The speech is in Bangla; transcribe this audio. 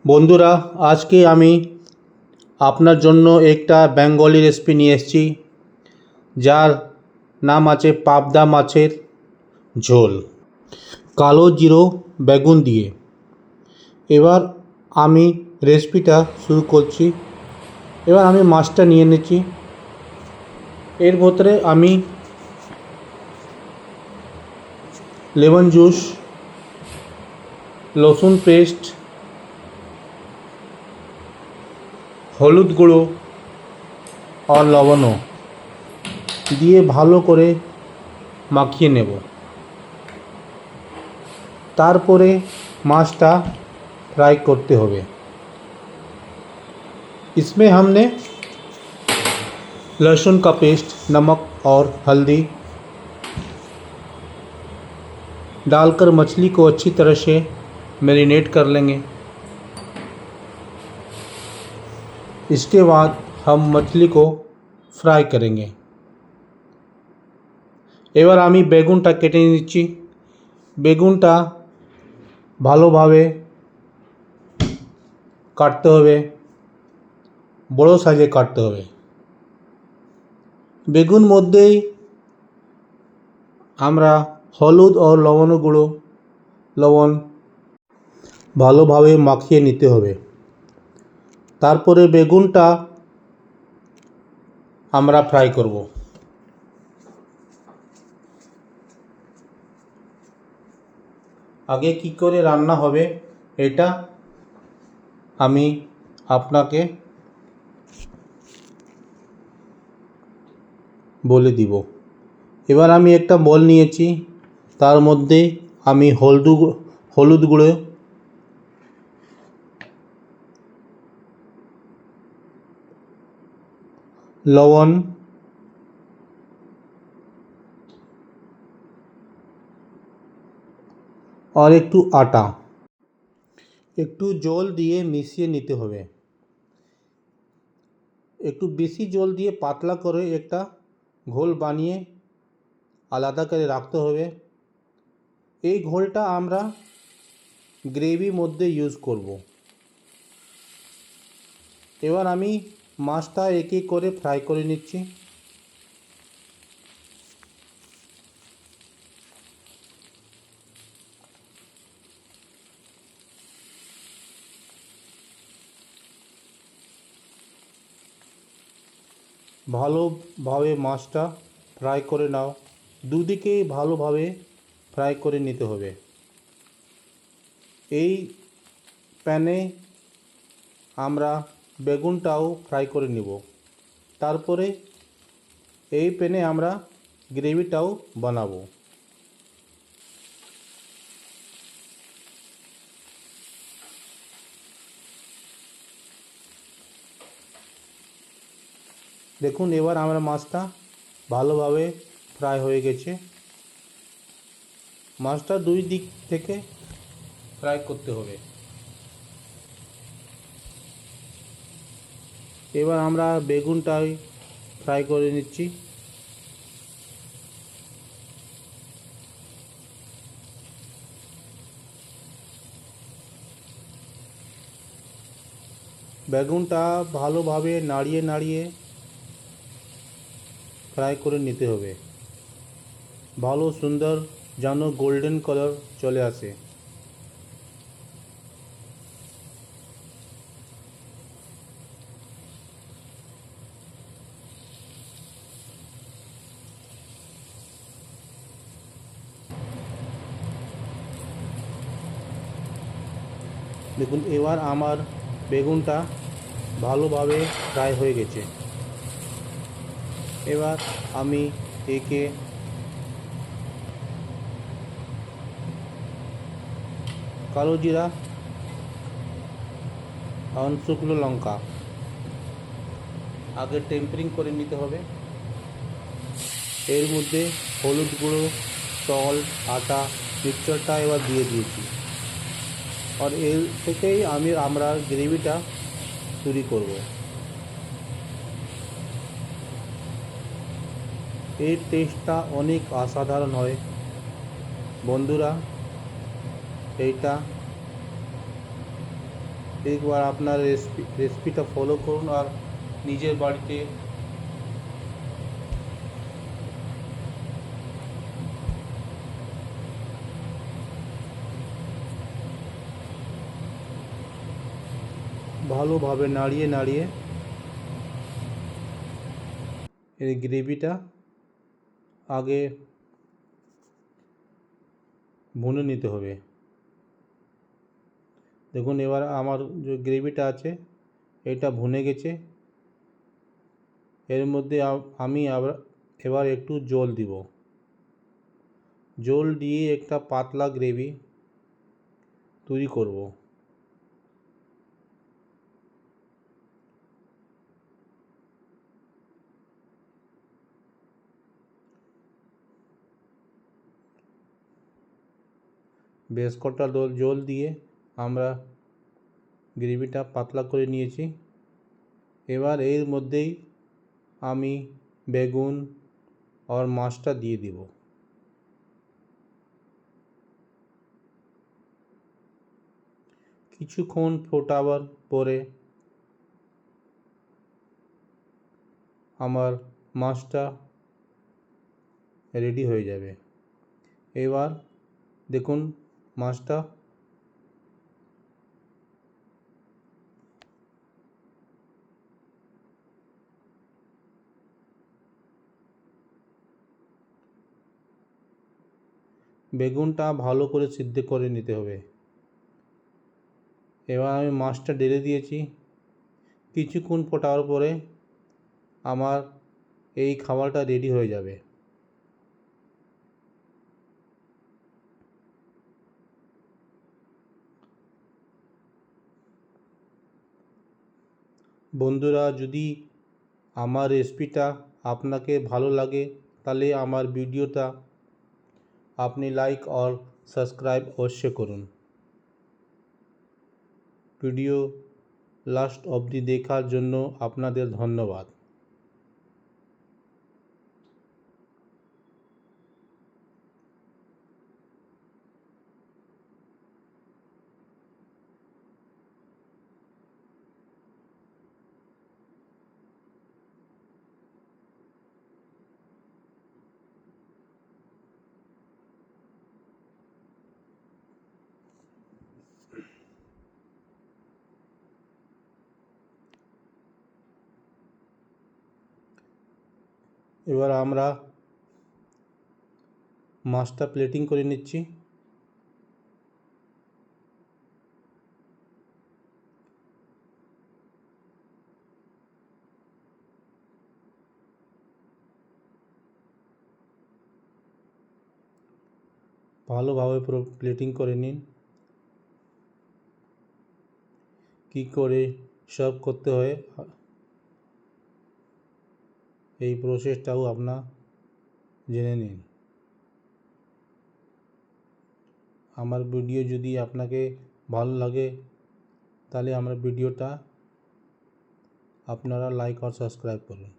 বন্ধুরা, আজকে আমি আপনার জন্য একটা বেঙ্গলি রেসিপি নিয়ে এসেছি, যার নাম আছে পাবদা মাছের ঝোল কালো জিরো বেগুন দিয়ে। এবার আমি রেসিপিটা শুরু করছি। এবার আমি মাছটা নিয়ে নিচ্ছি। এর ভেতরে আমি লেমন জুস, রসুন পেস্ট, হলুদ গুঁড়ো আর লবণ দিয়ে ভালো করে মাখিয়ে নেব। তারপরে माछटा फ्राई करते हुए इसमें हमने लहसुन का पेस्ट, नमक और हल्दी डालकर मछली को अच्छी तरह से मैरिनेट कर लेंगे। इसके बाद हम मछली को फ्राई करेंगे। এবার আমি বেগুনটা কেটে নিচ্ছি। বেগুনটা ভালোভাবে কাটতে হবে, বড় সাইজে কাটতে হবে। বেগুন মধ্যেই আমরা হলুদ ও লবণ ভালোভাবে মাখিয়ে নিতে হবে। তারপরে বেগুনটা আমরা ফ্রাই করব। আগে কি করে রান্না হবে এটা আমি আপনাকে বলে দিব। এবার আমি একটা বল নিয়েছি, তার মধ্যে আমি হলুদ গুঁড়ো, লবণ, আর একটু আটা, একটু জল দিয়ে মিশিয়ে নিতে হবে। একটু বেশি জল দিয়ে পাতলা করে একটা ঘোল বানিয়ে আলাদা করে রাখতে হবে। এই ঘোলটা আমরা গ্রেভির মধ্যে ইউজ করব। এবার আমি মাছটা এক এক করে ফ্রাই করে নিচ্ছি। ভালোভাবে মাছটা ফ্রাই করে নাও। দুদিকেই ভালোভাবে ফ্রাই করে নিতে হবে। এই প্যানে আমরা বেগুনটাও ফ্রাই করে নিব। তারপরে এই প্যানে আমরা গ্রেভিটাও বানাবো। দেখুন, এবার আমরা মাছটা ভালোভাবে ফ্রাই হয়ে গেছে। মাছটা দুই দিক থেকে ফ্রাই করতে হবে। এবার আমরা বেগুনটাই ফ্রাই করে নিচ্ছি। বেগুনটা ভালোভাবে নাড়িয়ে ফ্রাই করে নিতে হবে। ভালো সুন্দর যেন গোল্ডেন কালার চলে আসে। দেখুন, এবার আমার বেগুনটা ভালোভাবে ফ্রাই হয়ে গেছে। এবার আমি একে কালো জিরা আর শুকনো লঙ্কা আগে টেম্পারিং করে নিতে হবে। এর মধ্যে হলুদ গুঁড়ো, সল্ট, আটা, মিক্সচারটা এবার দিয়ে দিয়েছি। আর এর থেকেই আমরা গ্রেভিটা তৈরি করব। এর টেস্টটা অনেক অসাধারণ হয় বন্ধুরা। এইটা একবার আপনার রেসিপিটা ফলো করুন আর নিজের বাড়িতে ভালোভাবে নাড়িয়ে নাড়িয়ে এই গ্রেভিটা আগে ভুনে নিতে হবে। দেখুন এবার আমার যে গ্রেভিটা আছে এটা ভুনে গেছে। এর মধ্যে আমি আবার এবার একটু জল দিব। জল দিয়ে একটা পাতলা গ্রেভি তৈরি করব। বেশ কটা জল দিয়ে আমরা গ্রেভিটা পাতলা করে নিয়েছি। এবার এর মধ্যেই আমি বেগুন আর মাছটা দিয়ে দিব। কিছুক্ষণ ফোটাবার পরে আমার মাছটা রেডি হয়ে যাবে। এবার দেখুন মাছটা বেগুনটা ভালো করে সিদ্ধ করে নিতে হবে। এবার আমি মাছটা ঢেলে দিয়েছি। কিছুক্ষণ ফোটার পরে আমার এই খাবারটা রেডি হয়ে যাবে। বন্ধুরা, যদি আমার রেসিপিটা আপনাকে ভালো লাগে তাহলে আমার ভিডিওটা আপনি লাইক और সাবস্ক্রাইব অবশ্যই করুন। ভিডিও লাস্ট অবধি দেখার জন্য আপনাদের ধন্যবাদ। এবার আমরা মাছটা প্লেটিং করে নিচ্ছি। ভালোভাবে পুরো প্লেটিং করে নিন। কী করে সার্ভ করতে হয় এই প্রসেসটাও আপনার জেনে নিন। আমার ভিডিও যদি আপনাকে ভালো লাগে তাহলে আমার ভিডিওটা আপনারা লাইক और সাবস্ক্রাইব করুন।